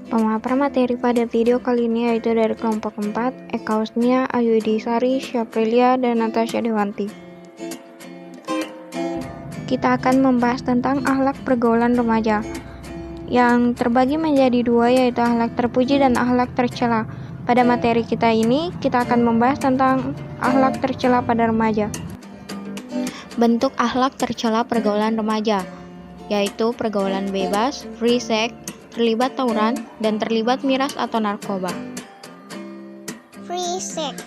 Pemaparan materi pada video kali ini yaitu dari kelompok 4, Eka Husnia, Ayudi Sari, Syaprilia, dan Natasha Dewanti. Kita akan membahas tentang akhlak pergaulan remaja, yang terbagi menjadi dua, yaitu akhlak terpuji dan akhlak tercela. Pada materi kita ini, kita akan membahas tentang akhlak tercela pada remaja. Bentuk akhlak tercela pergaulan remaja, yaitu pergaulan bebas, free sex, terlibat tawuran, dan terlibat miras atau narkoba. Free sex.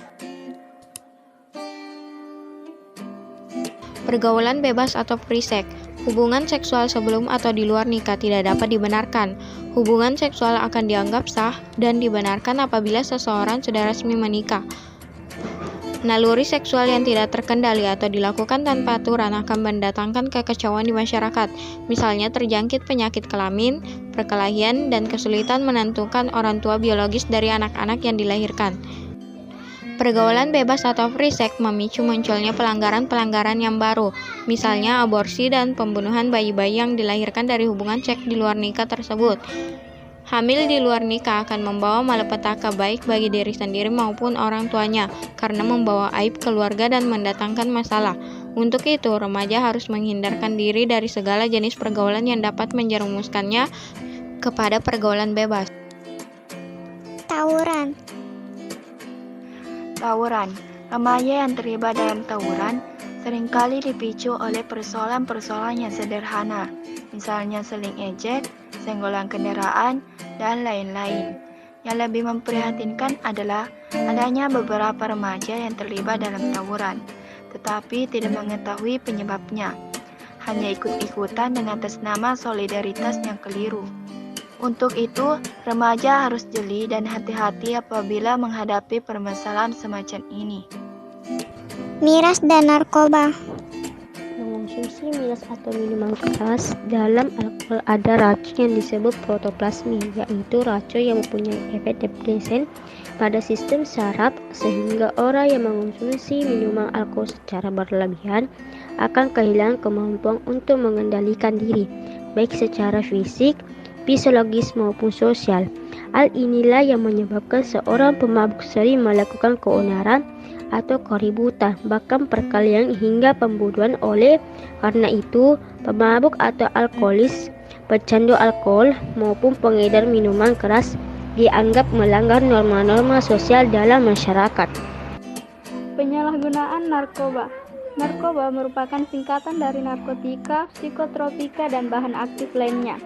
Pergaulan bebas atau free sex. Hubungan seksual sebelum atau di luar nikah tidak dapat dibenarkan. Hubungan seksual akan dianggap sah dan dibenarkan apabila seseorang sudah resmi menikah. Naluri seksual yang tidak terkendali atau dilakukan tanpa aturan akan mendatangkan kekacauan di masyarakat, misalnya terjangkit penyakit kelamin, perkelahian, dan kesulitan menentukan orang tua biologis dari anak-anak yang dilahirkan. Pergaulan bebas atau free sex memicu munculnya pelanggaran-pelanggaran yang baru, misalnya aborsi dan pembunuhan bayi-bayi yang dilahirkan dari hubungan seks di luar nikah tersebut. Hamil di luar nikah akan membawa malapetaka baik bagi diri sendiri maupun orang tuanya, karena membawa aib keluarga dan mendatangkan masalah. Untuk itu, remaja harus menghindarkan diri dari segala jenis pergaulan yang dapat menjerumuskannya kepada pergaulan bebas. Tawuran. Remaja yang terlibat dalam tawuran seringkali dipicu oleh persoalan-persoalan yang sederhana, misalnya saling ejek, senggolan kendaraan, dan lain-lain. Yang lebih memprihatinkan adalah adanya beberapa remaja yang terlibat dalam tawuran, tetapi tidak mengetahui penyebabnya, hanya ikut-ikutan dengan atas nama solidaritas yang keliru. Untuk itu, remaja harus jeli dan hati-hati apabila menghadapi permasalahan semacam ini. Miras dan narkoba. Mengonsumsi miras atau minuman keras, dalam alkohol ada racun yang disebut protoplasmi, yaitu racun yang mempunyai efek depresen pada sistem saraf, sehingga orang yang mengonsumsi minuman alkohol secara berlebihan akan kehilangan kemampuan untuk mengendalikan diri, baik secara fisik, fisiologis maupun sosial. Hal inilah yang menyebabkan seorang pemabuk sering melakukan keonaran atau keributan, bahkan perkelahian hingga pembunuhan. Oleh karena itu, pemabuk atau alkoholis, pecandu alkohol maupun pengedar minuman keras dianggap melanggar norma-norma sosial dalam masyarakat. Penyalahgunaan narkoba. Narkoba merupakan singkatan dari narkotika, psikotropika, dan bahan aktif lainnya.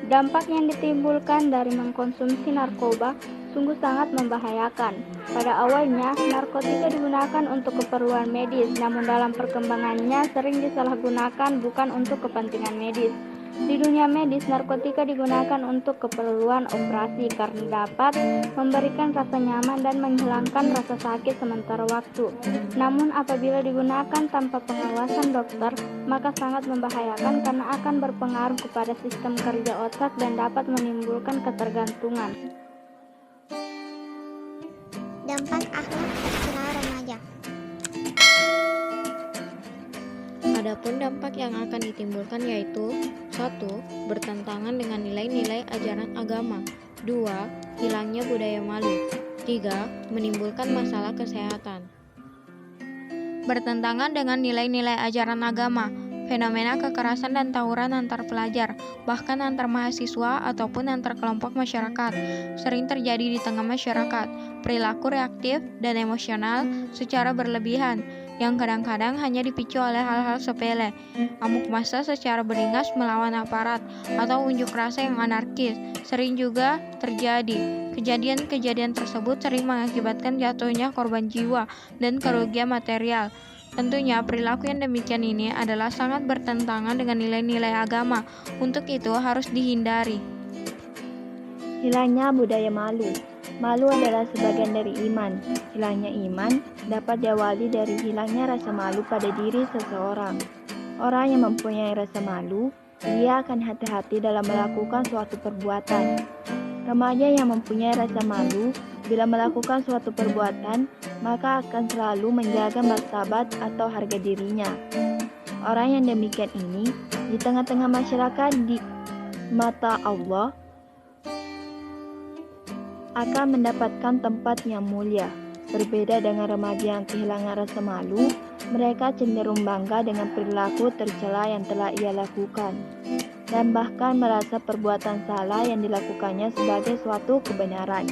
Dampak yang ditimbulkan dari mengkonsumsi narkoba sungguh sangat membahayakan. Pada awalnya, narkotika digunakan untuk keperluan medis, namun dalam perkembangannya sering disalahgunakan bukan untuk kepentingan medis. Di dunia medis, narkotika digunakan untuk keperluan operasi karena dapat memberikan rasa nyaman dan menghilangkan rasa sakit sementara waktu. Namun apabila digunakan tanpa pengawasan dokter, maka sangat membahayakan karena akan berpengaruh kepada sistem kerja otak dan dapat menimbulkan ketergantungan. Dampak akhlak tercela remaja. Adapun dampak yang akan ditimbulkan yaitu 1. Bertentangan dengan nilai-nilai ajaran agama. 2. Hilangnya budaya malu. 3. Menimbulkan masalah kesehatan. Bertentangan dengan nilai-nilai ajaran agama. Fenomena kekerasan dan tawuran antar pelajar, bahkan antar mahasiswa ataupun antar kelompok masyarakat, sering terjadi di tengah masyarakat. Perilaku reaktif dan emosional secara berlebihan, yang kadang-kadang hanya dipicu oleh hal-hal sepele, amuk massa secara beringas melawan aparat, atau unjuk rasa yang anarkis, sering juga terjadi. Kejadian-kejadian tersebut sering mengakibatkan jatuhnya korban jiwa dan kerugian material. Tentunya perilaku yang demikian ini adalah sangat bertentangan dengan nilai-nilai agama. Untuk itu harus dihindari. Hilangnya budaya malu. Malu adalah sebagian dari iman. Hilangnya iman dapat diawali dari hilangnya rasa malu pada diri seseorang. Orang yang mempunyai rasa malu, dia akan hati-hati dalam melakukan suatu perbuatan. Remaja yang mempunyai rasa malu, bila melakukan suatu perbuatan, maka akan selalu menjaga martabat atau harga dirinya. Orang yang demikian ini, di tengah-tengah masyarakat di mata Allah, akan mendapatkan tempat yang mulia. Berbeda dengan remaja yang kehilangan rasa malu, mereka cenderung bangga dengan perilaku tercela yang telah ia lakukan, dan bahkan merasa perbuatan salah yang dilakukannya sebagai suatu kebenaran.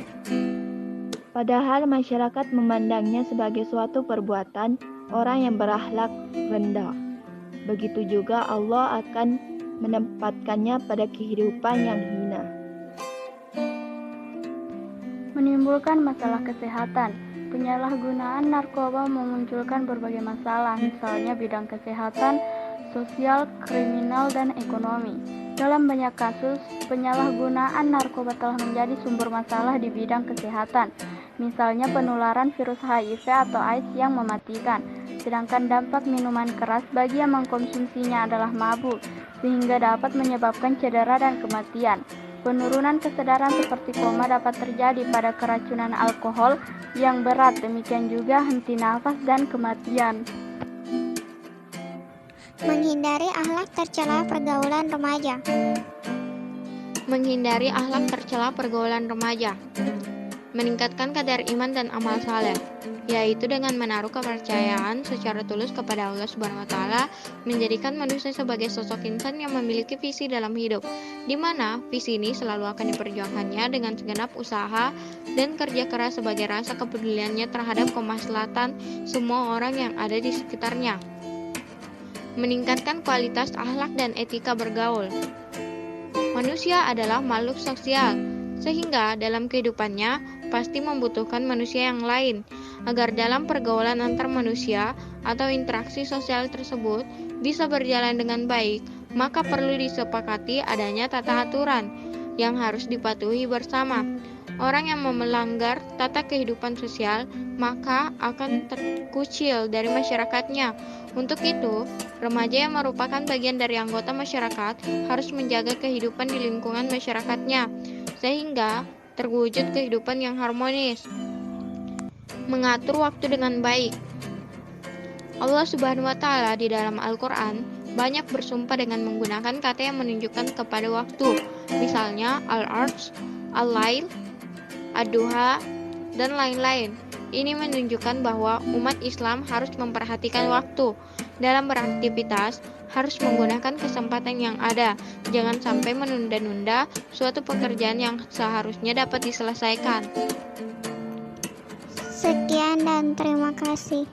Padahal masyarakat memandangnya sebagai suatu perbuatan orang yang berakhlak rendah. Begitu juga Allah akan menempatkannya pada kehidupan yang hina. Menimbulkan masalah kesehatan. Penyalahgunaan narkoba memunculkan berbagai masalah, misalnya bidang kesehatan, sosial, kriminal, dan ekonomi. Dalam banyak kasus, penyalahgunaan narkoba telah menjadi sumber masalah di bidang kesehatan, misalnya penularan virus HIV atau AIDS yang mematikan. Sedangkan dampak minuman keras bagi yang mengkonsumsinya adalah mabuk, sehingga dapat menyebabkan cedera dan kematian. Penurunan kesadaran seperti koma dapat terjadi pada keracunan alkohol yang berat, demikian juga henti nafas dan kematian. Menghindari akhlak tercela pergaulan remaja. Menghindari akhlak tercela pergaulan remaja. Meningkatkan kadar iman dan amal saleh, yaitu dengan menaruh kepercayaan secara tulus kepada Allah Subhanahu wa Ta'ala, menjadikan manusia sebagai sosok insan yang memiliki visi dalam hidup, di mana visi ini selalu akan diperjuangkannya dengan segenap usaha dan kerja keras sebagai rasa kepeduliannya terhadap kemaslahatan semua orang yang ada di sekitarnya. Meningkatkan kualitas akhlak dan etika bergaul. Manusia adalah makhluk sosial, sehingga dalam kehidupannya pasti membutuhkan manusia yang lain. Agar dalam pergaulan antar manusia atau interaksi sosial tersebut bisa berjalan dengan baik, maka perlu disepakati adanya tata aturan yang harus dipatuhi bersama. Orang yang melanggar tata kehidupan sosial maka akan terkucil dari masyarakatnya. Untuk itu, remaja yang merupakan bagian dari anggota masyarakat harus menjaga kehidupan di lingkungan masyarakatnya, sehingga terwujud kehidupan yang harmonis. Mengatur waktu dengan baik. Allah Subhanahu wa Ta'ala di dalam Al-Quran banyak bersumpah dengan menggunakan kata yang menunjukkan kepada waktu, misalnya al-arsh, al-lail, ad-duha, dan lain-lain. Ini menunjukkan bahwa umat Islam harus memperhatikan waktu. Dalam beraktivitas, harus menggunakan kesempatan yang ada. Jangan sampai menunda-nunda suatu pekerjaan yang seharusnya dapat diselesaikan. Sekian dan terima kasih.